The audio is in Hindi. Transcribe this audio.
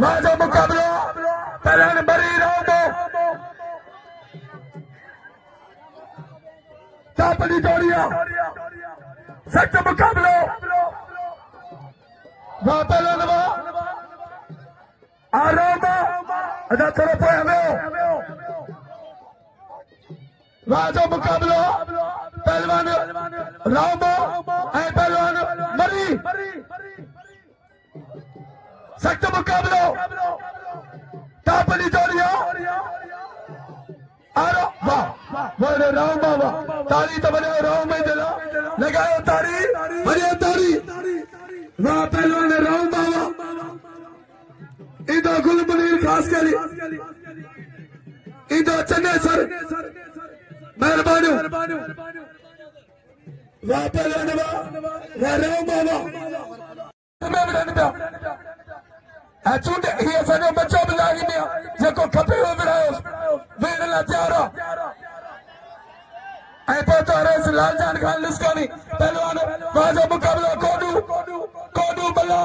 वाजो मुकाबलो पहलवान बरी राउंडो तापली जोड़िया सख्त मुकाबलो वहां पहलवान आरामा अदा थोड़ा पोया में वाजो मुकाबलो पहलवान राउंडो पहलवान मरी सख्त मुकाबलो तापली जोड़िया आरो वाह वाह राम बाबा ताली तो बने राम में दिला लगाओ ताली बने ताली वाह पहलवान राम बाबा इधर गुल मुनीर खास करी इधर चन्ने सर मेहरबानी वाह पहलवान वाह राम बाबा मैं बताने पे चूंड ही असांजो बच्चो बि लाही में जेको खपे उहो विड़ायो वेण लाइ तयार आहे ऐं पोइ रेस लालजान खान लिस्कानी पहलवान वाजो मुकाबलो कोडू बल्ला